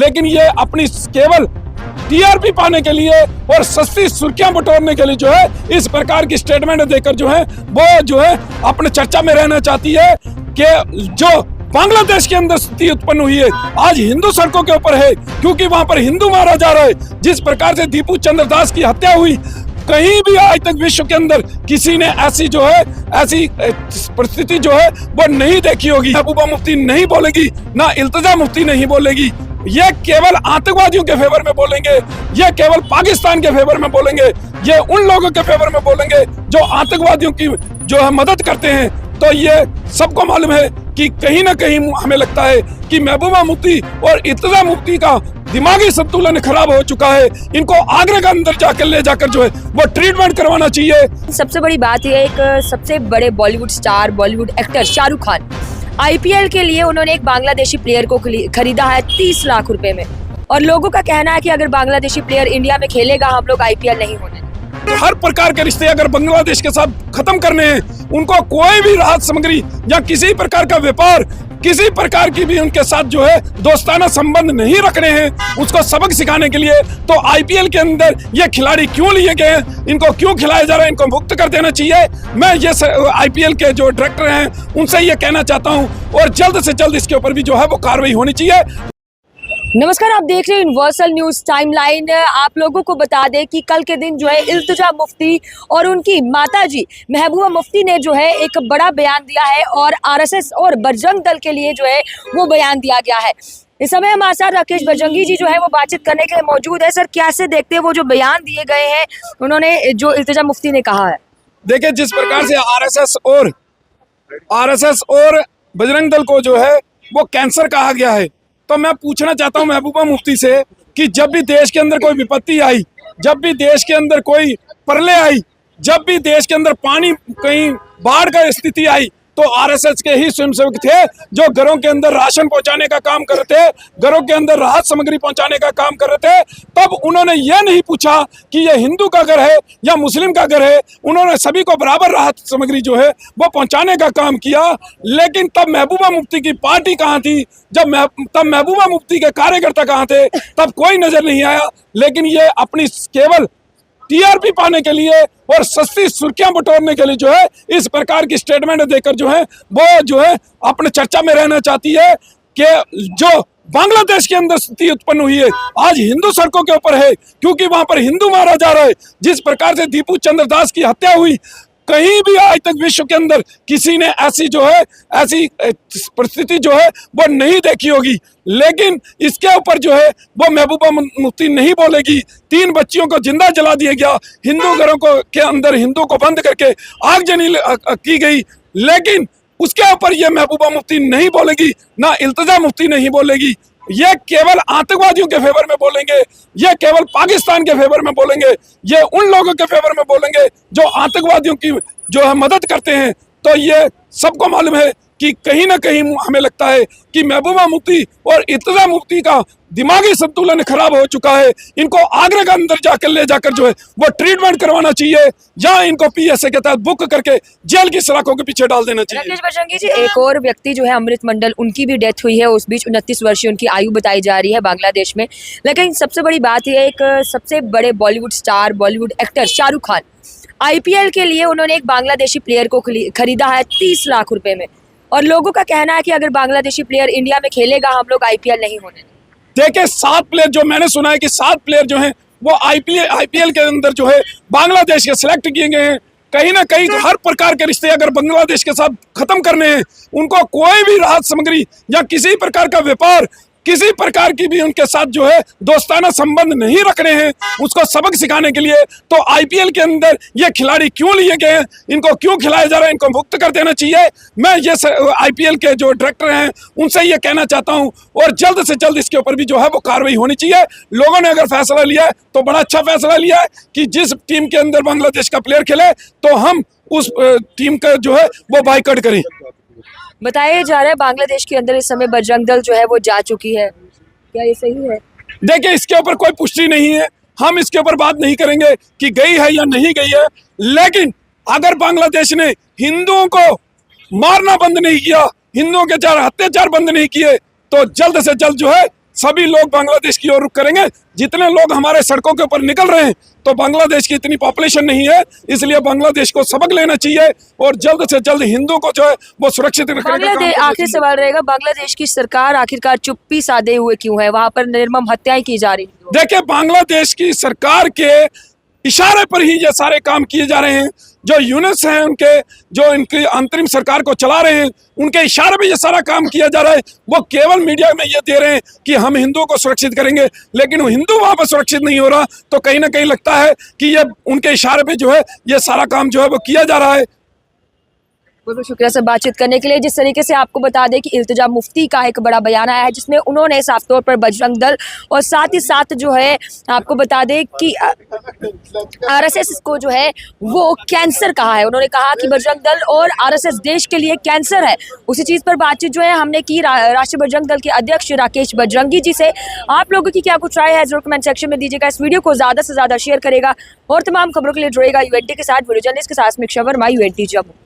लेकिन ये अपनी केवल टीआरपी पाने के लिए और सस्ती सुर्खियां बटोरने के लिए जो है इस प्रकार की स्टेटमेंट देकर जो है वो जो है अपने चर्चा में रहना चाहती है कि जो बांग्लादेश के अंदर स्थिति उत्पन्न हुई है आज हिंदू सड़कों के ऊपर है, क्योंकि वहां पर हिंदू मारा जा रहा है। जिस प्रकार से दीपू चंद्र दास की हत्या हुई, कहीं भी आज तक विश्व के अंदर किसी ने ऐसी जो है ऐसी परिस्थिति जो है वो नहीं देखी होगी। महबूबा मुफ्ती नहीं बोलेगी, ना इल्तिजा मुफ्ती नहीं बोलेगी। ये केवल आतंकवादियों के फेवर में बोलेंगे, ये केवल पाकिस्तान के फेवर में बोलेंगे, ये उन लोगों के फेवर में बोलेंगे जो आतंकवादियों की जो है मदद करते हैं। तो ये सबको मालूम है कि कहीं ना कहीं हमें लगता है कि महबूबा मुफ्ती और इल्तिजा मुफ्ती का दिमागी संतुलन खराब हो चुका है। इनको आगरा के अंदर जाकर ले जाकर जो है वो ट्रीटमेंट करवाना चाहिए। सबसे बड़ी बात यह है, एक सबसे बड़े Bollywood star, Bollywood actor Shahrukh Khan IPL के लिए उन्होंने एक बांग्लादेशी प्लेयर को खरीदा है 30 लाख रुपए में, और लोगों का कहना है कि अगर बांग्लादेशी प्लेयर इंडिया में खेलेगा हम लोग आईपीएल नहीं होने। तो हर प्रकार के रिश्ते अगर बांग्लादेश के साथ खत्म करने हैं, उनको कोई भी राहत सामग्री या किसी प्रकार का व्यापार, किसी प्रकार की भी उनके साथ जो है दोस्ताना संबंध नहीं रखने हैं, उसको सबक सिखाने के लिए तो आईपीएल के अंदर ये खिलाड़ी क्यों लिए गए हैं, इनको क्यों खिलाया जा रहा है, इनको मुक्त कर देना चाहिए। मैं ये आईपीएल के जो डायरेक्टर हैं उनसे ये कहना चाहता हूँ, और जल्द से जल्द इसके ऊपर भी जो है वो कार्रवाई होनी चाहिए। नमस्कार, आप देख रहे हैं यूनिवर्सल न्यूज टाइमलाइन। आप लोगों को बता दें कि कल के दिन जो है इल्तिजा मुफ्ती और उनकी माताजी महबूबा मुफ्ती ने जो है एक बड़ा बयान दिया है, और आरएसएस और बजरंग दल के लिए जो है वो बयान दिया गया है। इस समय हमारे साथ राकेश बजरंगी जी जो है वो बातचीत करने के लिए मौजूद है। सर, कैसे देखते हैं वो जो बयान दिए गए हैं उन्होंने, जो इल्तिजा मुफ्ती ने कहा है? देखिए, जिस प्रकार से आरएसएस और बजरंग दल को जो है वो कैंसर कहा गया है, तो मैं पूछना चाहता हूं महबूबा मुफ्ती से कि जब भी देश के अंदर कोई विपत्ति आई, जब भी देश के अंदर कोई प्रलय आई, जब भी देश के अंदर पानी कहीं बाढ़ का स्थिति आई, तो आरएसएस के ही स्वयंसेवक थे जो घरों के अंदर राशन पहुंचाने का काम कर रहे थे, घरों के अंदर राहत सामग्री पहुंचाने का काम कर रहे थे। तब उन्होंने ये नहीं पूछा कि ये हिंदू का घर है या मुस्लिम का घर है, उन्होंने सभी को बराबर राहत सामग्री जो है वो पहुंचाने का काम किया। लेकिन तब महबूबा मुफ्ती की पार्टी कहाँ थी, तब महबूबा मुफ्ती के कार्यकर्ता कहाँ थे, तब कोई नजर नहीं आया। लेकिन ये अपनी केवल टीआरपी पाने के लिए और सस्ती सुर्खियां बटोरने के लिए जो है इस प्रकार की स्टेटमेंट देकर जो है वो जो है अपने चर्चा में रहना चाहती है कि जो बांग्लादेश के अंदर स्थिति उत्पन्न हुई है आज हिंदू सड़कों के ऊपर है, क्योंकि वहां पर हिंदू मारा जा रहा है। जिस प्रकार से दीपू चंद्र दास की हत्या हुई, कहीं भी आज तक विश्व के अंदर किसी ने ऐसी जो है ऐसी परिस्थिति जो है वो नहीं देखी होगी। लेकिन इसके ऊपर जो है वो महबूबा मुफ्ती नहीं बोलेगी। 3 बच्चियों को जिंदा जला दिया गया, हिंदू घरों को के अंदर हिंदू को बंद करके आगजनी की गई, लेकिन उसके ऊपर ये महबूबा मुफ्ती नहीं बोलेगी, ना इल्तिजा मुफ्ती नहीं बोलेगी। ये केवल आतंकवादियों के फेवर में बोलेंगे, ये केवल पाकिस्तान के फेवर में बोलेंगे, ये उन लोगों के फेवर में बोलेंगे जो आतंकवादियों की जो है मदद करते हैं। तो ये सबको मालूम है कि कहीं ना कहीं हमें लगता है कि महबूबा मुफ्ती और इल्तिजा मुफ्ती का दिमागी संतुलन खराब हो चुका है। इनको आगरा के अंदर जाकर ले जाकर जो है वो ट्रीटमेंट करवाना चाहिए, या इनको पीएसए के तहत बुक करके जेल की सलाखों के पीछे डाल देना चाहिए। राकेश बजरंगी जी, एक और व्यक्ति जो है अमृत मंडल, उनकी भी डेथ हुई है। उस बीच 29 वर्षीय उनकी आयु बताई जा रही है बांग्लादेश में। लेकिन सबसे बड़ी बात यह है, एक सबसे बड़े Bollywood star, Bollywood actor Shahrukh Khan IPL के लिए उन्होंने एक बांग्लादेशी प्लेयर को खरीदा है 30 लाख रुपए में, और लोगों का कहना है कि अगर बांग्लादेशी प्लेयर इंडिया में खेलेगा हम लोग आईपीएल नहीं होने। देखिए, 7 प्लेयर, जो मैंने सुना है कि 7 प्लेयर जो हैं वो आईपीएल के अंदर जो है बांग्लादेश के सिलेक्ट किए गए हैं। कहीं ना कहीं हर प्रकार के रिश्ते अगर बांग्लादेश के साथ खत्म करने हैं, उनको कोई भी राहत सामग्री या किसी प्रकार का व्यापार, किसी प्रकार की भी उनके साथ जो है दोस्ताना संबंध नहीं रखने हैं, उसको सबक सिखाने के लिए तो आईपीएल के अंदर ये खिलाड़ी क्यों लिए गए हैं, इनको क्यों खिलाया जा रहा है, इनको मुक्त कर देना चाहिए। मैं ये आईपीएल के जो डायरेक्टर हैं उनसे ये कहना चाहता हूं, और जल्द से जल्द इसके ऊपर भी जो है वो कार्रवाई होनी चाहिए। लोगों ने अगर फैसला लिया है तो बड़ा अच्छा फैसला लिया है कि जिस टीम के अंदर बांग्लादेश का प्लेयर खेले तो हम उस टीम का जो है वो बाइकआउट करें। बताया जा रहा है बांग्लादेश के अंदर इस समय बजरंग दल जो है वो जा चुकी है, क्या ये सही है? देखिए, इसके ऊपर कोई पुष्टि नहीं है, हम इसके ऊपर बात नहीं करेंगे कि गई है या नहीं गई है। लेकिन अगर बांग्लादेश ने हिंदुओं को मारना बंद नहीं किया, हिंदुओं के अत्याचार बंद नहीं किए, तो जल्द से जल्द जो है सभी लोग बांग्लादेश की ओर रुख करेंगे। जितने लोग हमारे सड़कों के ऊपर निकल रहे हैं तो बांग्लादेश की इतनी पॉपुलेशन नहीं है, इसलिए बांग्लादेश को सबक लेना चाहिए और जल्द से जल्द हिंदुओं को जो है वो सुरक्षित रखने का काम बांग्लादेश, करना आखिर चाहिए। सवाल रहेगा, बांग्लादेश की सरकार आखिरकार चुप्पी साधे हुए क्यों है? वहां पर निर्मम हत्याएं की जा रही हैं। देखिए, बांग्लादेश की सरकार के इशारे पर ही ये सारे काम किए जा रहे हैं। जो यूनिट्स हैं उनके, जो इनकी अंतरिम सरकार को चला रहे हैं, उनके इशारे पे ये सारा काम किया जा रहा है। वो केवल मीडिया में ये दे रहे हैं कि हम हिंदुओं को सुरक्षित करेंगे, लेकिन वो हिंदू वहां पर सुरक्षित नहीं हो रहा। तो कहीं ना कहीं लगता है कि ये उनके इशारे पे जो है ये सारा काम जो है वो किया जा रहा है। बहुत बहुत शुक्रिया सर बातचीत करने के लिए। जिस तरीके से आपको बता दें कि इल्तिजा मुफ्ती का एक बड़ा बयान आया है जिसमें उन्होंने साफ तौर पर बजरंग दल और साथ ही साथ जो है आपको बता दें कि आरएसएस को जो है वो कैंसर कहा है। उन्होंने कहा कि बजरंग दल और आरएसएस देश के लिए कैंसर है। उसी चीज़ पर बातचीत जो है हमने की राष्ट्रीय बजरंग दल के अध्यक्ष राकेश बजरंगी जी से। आप लोगों की क्या कुछ राय है जरूर कमेंट सेक्शन में दीजिएगा। इस वीडियो को ज़्यादा से ज़्यादा शेयर करेगा और तमाम खबरों के लिए जुड़ेगा यूएनटी के साथ। वीडियो जर्नलिस्ट के साथ मिक्षा वर्मा, यूएनटी जम्मू।